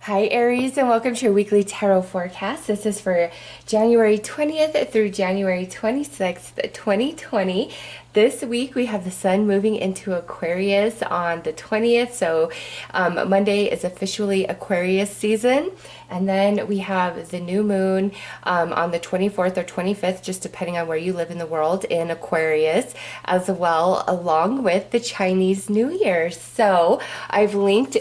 Hi Aries, and welcome to your weekly tarot forecast. This is for January 20th through January 26th, 2020. This week we have the sun moving into Aquarius on the 20th, so Monday is officially Aquarius season. And then we have the new moon on the 24th or 25th, just depending on where you live in the world, in Aquarius, as well, along with the Chinese New Year. So I've linked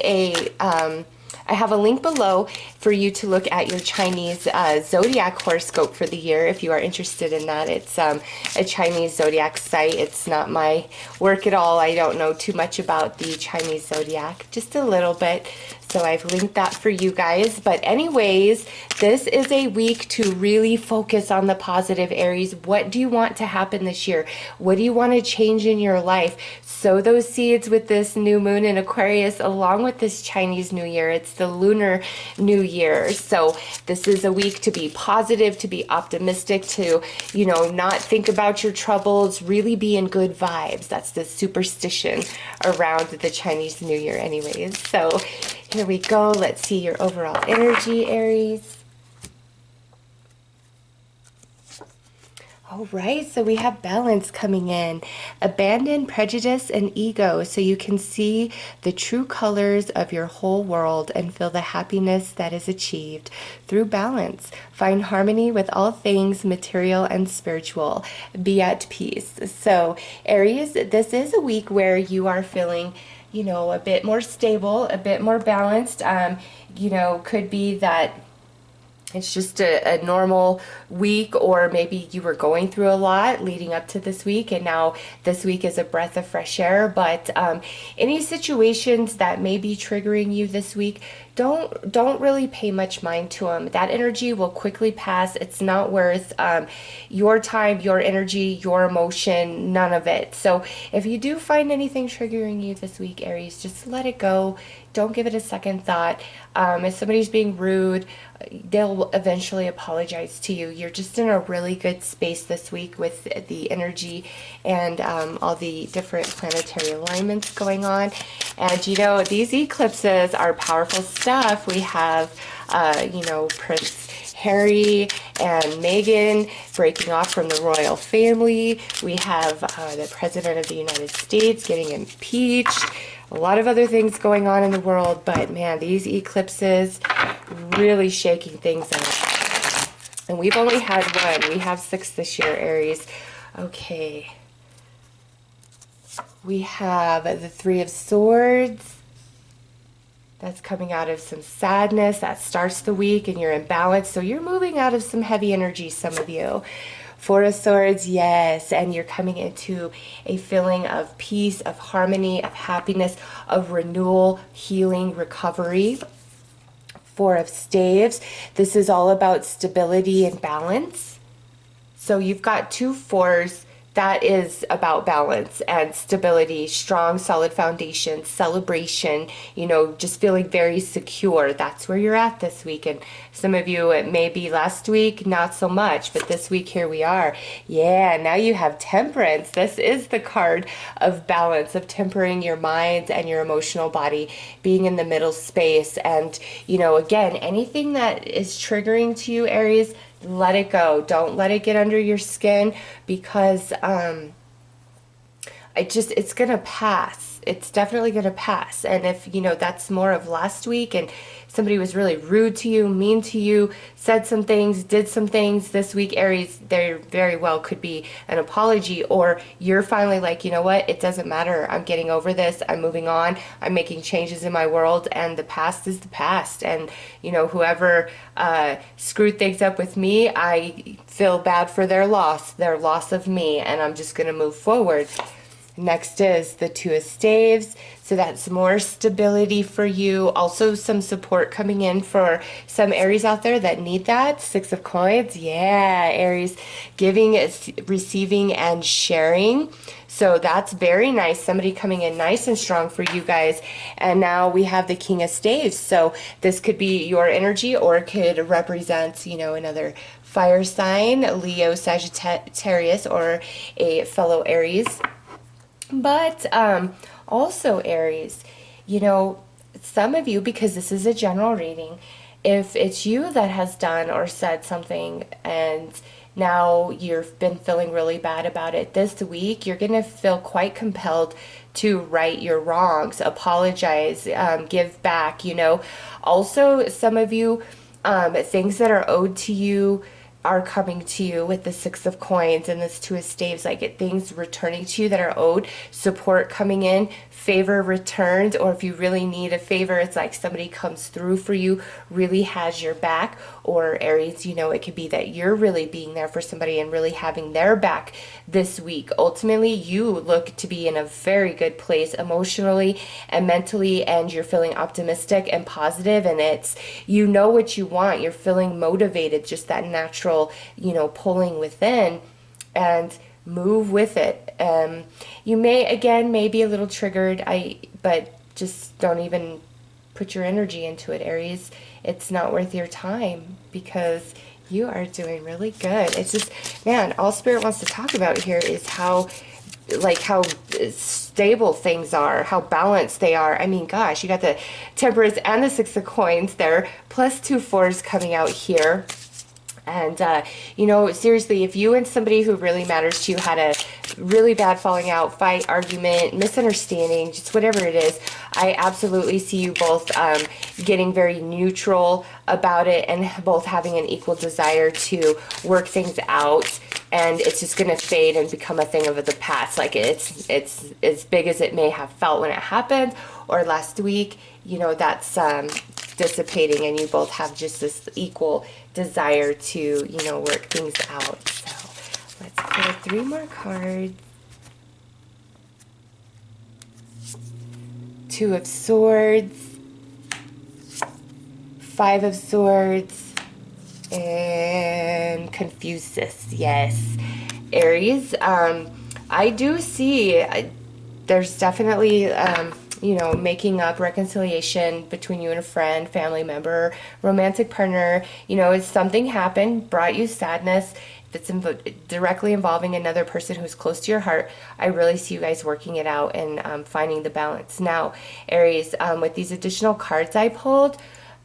I have a link below for you to look at your Chinese zodiac horoscope for the year if you are interested in that. It's a Chinese zodiac site. It's not my work at all. I don't know too much about the Chinese zodiac, just a little bit. So I've linked that for you guys. But anyways, this is a week to really focus on the positive, Aries. What do you want to happen this year? What do you want to change in your life? Sow those seeds with this new moon in Aquarius along with this Chinese New Year. It's the Lunar New Year. So this is a week to be positive, to be optimistic, to, not think about your troubles, really be in good vibes. That's the superstition around the Chinese New Year anyways. So here we go. Let's see your overall energy, Aries. All right, so we have balance coming in. Abandon prejudice and ego so you can see the true colors of your whole world and feel the happiness that is achieved through balance. Find harmony with all things material and spiritual. Be at peace. So, Aries, this is a week where you are feeling a bit more stable, a bit more balanced. Could be that it's just a normal week, or maybe you were going through a lot leading up to this week, and now this week is a breath of fresh air. But any situations that may be triggering you this week, don't really pay much mind to them. That energy will quickly pass. It's not worth your time, your energy, your emotion, none of it. So if you do find anything triggering you this week, Aries, just let it go. Don't give it a second thought. If somebody's being rude, they'll eventually apologize to you. You're just in a really good space this week with the energy and all the different planetary alignments going on. And these eclipses are powerful stuff. We have, Prince Harry and Meghan breaking off from the royal family. We have the President of the United States getting impeached. A lot of other things going on in the world, but man, these eclipses really shaking things up. And we've only had one. We have 6 this year, Aries. Okay. We have the 3 of Swords. That's coming out of some sadness. That starts the week and you're in balance. So you're moving out of some heavy energy, some of you. 4 of Swords, yes, and you're coming into a feeling of peace, of harmony, of happiness, of renewal, healing, recovery. 4 of Staves, this is all about stability and balance. So you've got 2 fours. That is about balance and stability, strong, solid foundation, celebration, just feeling very secure. That's where you're at this week. And some of you, it may be last week, not so much, but this week, here we are. Yeah, now you have Temperance. This is the card of balance, of tempering your mind and your emotional body, being in the middle space. And, again, anything that is triggering to you, Aries, let it go. Don't let it get under your skin, because it's gonna pass. It's definitely gonna pass. And if that's more of last week and somebody was really rude to you, mean to you, said some things, did some things this week, Aries, there very well could be an apology, or you're finally like, you know what, it doesn't matter. I'm getting over this. I'm moving on. I'm making changes in my world, and the past is the past. And whoever screwed things up with me, I feel bad for their loss of me, and I'm just gonna move forward. Next is the 2 of Staves. So that's more stability for you. Also some support coming in for some Aries out there that need that. 6 of Coins. Yeah, Aries, giving, receiving, and sharing. So that's very nice. Somebody coming in nice and strong for you guys. And now we have the King of Staves. So this could be your energy, or it could represent, another fire sign, Leo, Sagittarius, or a fellow Aries. But also, Aries, some of you, because this is a general reading, if it's you that has done or said something and now you've been feeling really bad about it, this week you're going to feel quite compelled to right your wrongs, apologize, give back, you know. Also, some of you, things that are owed to you are coming to you with the Six of Coins and this Two of Staves, like things returning to you that are owed, support coming in, favor returned, or if you really need a favor, it's like somebody comes through for you, really has your back. Or Aries, you know, it could be that you're really being there for somebody and really having their back this week. Ultimately, you look to be in a very good place emotionally and mentally, and you're feeling optimistic and positive, and it's, you know what you want, you're feeling motivated, just that natural, you know, pulling within, and move with it. You may be a little triggered, but just don't even put your energy into it, Aries. It's not worth your time because you are doing really good. It's just, man, all Spirit wants to talk about here is how stable things are, how balanced they are. I mean, gosh, you got the Temperance and the Six of Coins there, plus 2 fours coming out here. And, you know, seriously, if you and somebody who really matters to you had a really bad falling out, fight, argument, misunderstanding, just whatever it is, I absolutely see you both getting very neutral about it and both having an equal desire to work things out. And it's just going to fade and become a thing of the past. Like it's as big as it may have felt when it happened or last week, you know, that's dissipating, and you both have just this equal desire to, you know, work things out. So let's pull 3 more cards. 2 of Swords, 5 of Swords, and Confucius. Yes, Aries, I do see there's definitely you know, making up, reconciliation between you and a friend, family member, romantic partner. You know, if something happened, brought you sadness, if it's directly involving another person who's close to your heart, I really see you guys working it out and finding the balance. Now, Aries, with these additional cards I pulled,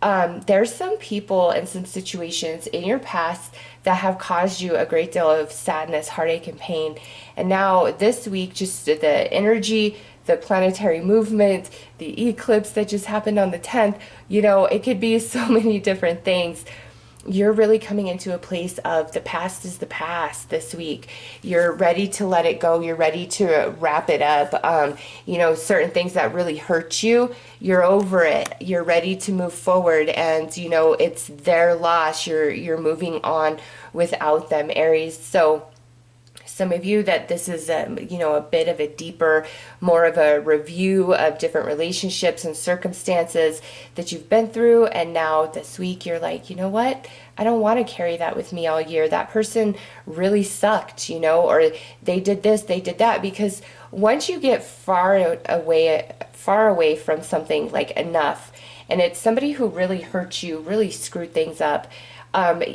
there's some people and some situations in your past that have caused you a great deal of sadness, heartache, and pain. And now this week, just the energy, the planetary movement, the eclipse that just happened on the 10th, you know, it could be so many different things. You're really coming into a place of the past is the past this week. You're ready to let it go. You're ready to wrap it up. You know, certain things that really hurt you, you're over it. You're ready to move forward, and you know, it's their loss. You're moving on without them, Aries. So some of you that this is you know, a bit of a deeper, more of a review of different relationships and circumstances that you've been through, and now this week you're like, you know what, I don't want to carry that with me all year. That person really sucked, you know, or they did this, they did that. Because once you get far away from something, like enough, and it's somebody who really hurt you, really screwed things up,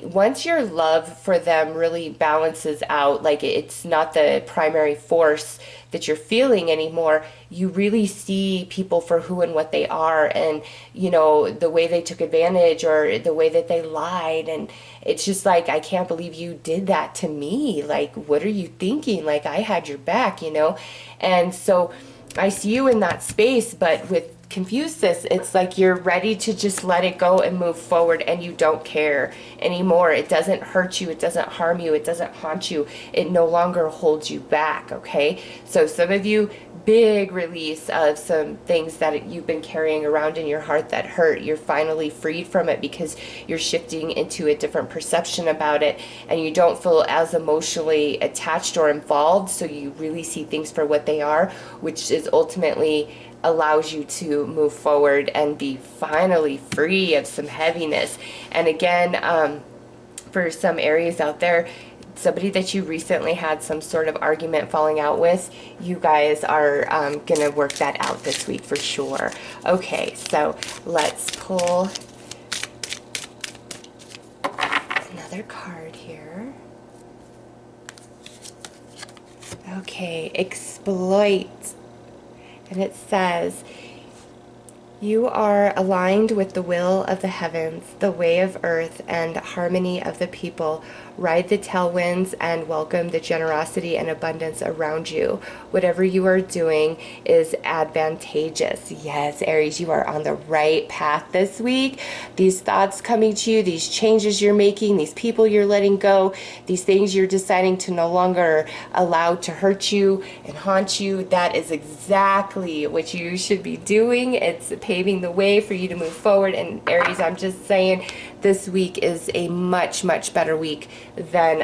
once your love for them really balances out, like it's not the primary force that you're feeling anymore, you really see people for who and what they are, and you know, the way they took advantage or the way that they lied, and it's just like, I can't believe you did that to me. Like, what are you thinking? Like, I had your back, you know. And so I see you in that space, but with Confucius, it's like you're ready to just let it go and move forward, and you don't care anymore. It doesn't hurt you, it doesn't harm you, it doesn't haunt you, it no longer holds you back. Okay, so some of you, big release of some things that you've been carrying around in your heart that hurt. You're finally freed from it because you're shifting into a different perception about it, and you don't feel as emotionally attached or involved, so you really see things for what they are, which is ultimately allows you to move forward and be finally free of some heaviness. And again, for some Aries out there, somebody that you recently had some sort of argument falling out with, you guys are gonna work that out this week for sure. Okay, so let's pull another card here. Okay, exploit. And it says, You are aligned with the will of the heavens, the way of earth, and harmony of the people. Ride the tailwinds and welcome the generosity and abundance around you. Whatever you are doing is advantageous. Yes, Aries, you are on the right path this week. These thoughts coming to you, these changes you're making, these people you're letting go, these things you're deciding to no longer allow to hurt you and haunt you, that is exactly what you should be doing. It's paving the way for you to move forward. And Aries, I'm just saying, this week is a much, much better week than,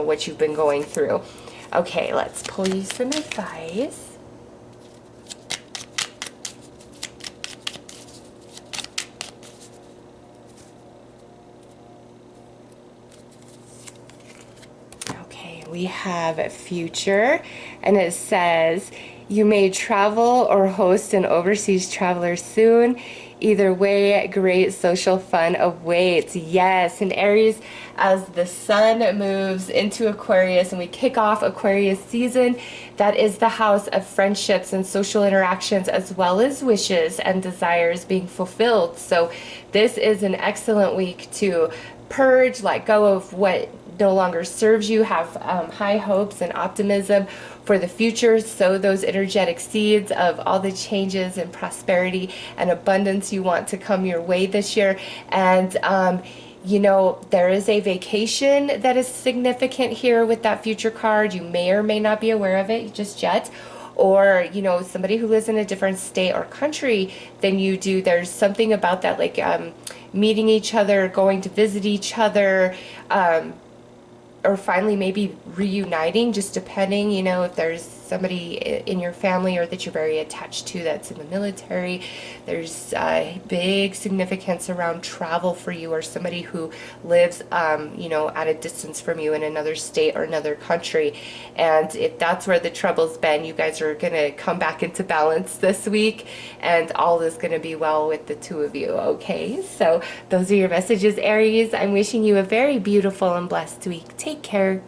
what you've been going through. Okay, let's pull you some advice. Okay, we have future, and it says, you may travel or host an overseas traveler soon. Either way, great social fun awaits. Yes, and Aries, as the sun moves into Aquarius and we kick off Aquarius season, that is the house of friendships and social interactions, as well as wishes and desires being fulfilled. So this is an excellent week to purge, let go of what no longer serves you, have high hopes and optimism for the future. Sow those energetic seeds of all the changes and prosperity and abundance you want to come your way this year. And there is a vacation that is significant here with that future card. You may or may not be aware of it just yet. Or, somebody who lives in a different state or country than you do, there's something about that, like meeting each other, going to visit each other, or finally maybe reuniting, just depending, if there's somebody in your family or that you're very attached to that's in the military. There's big significance around travel for you, or somebody who lives, at a distance from you in another state or another country. And if that's where the trouble's been, you guys are going to come back into balance this week, and all is going to be well with the two of you. Okay, so those are your messages, Aries. I'm wishing you a very beautiful and blessed week. Take care.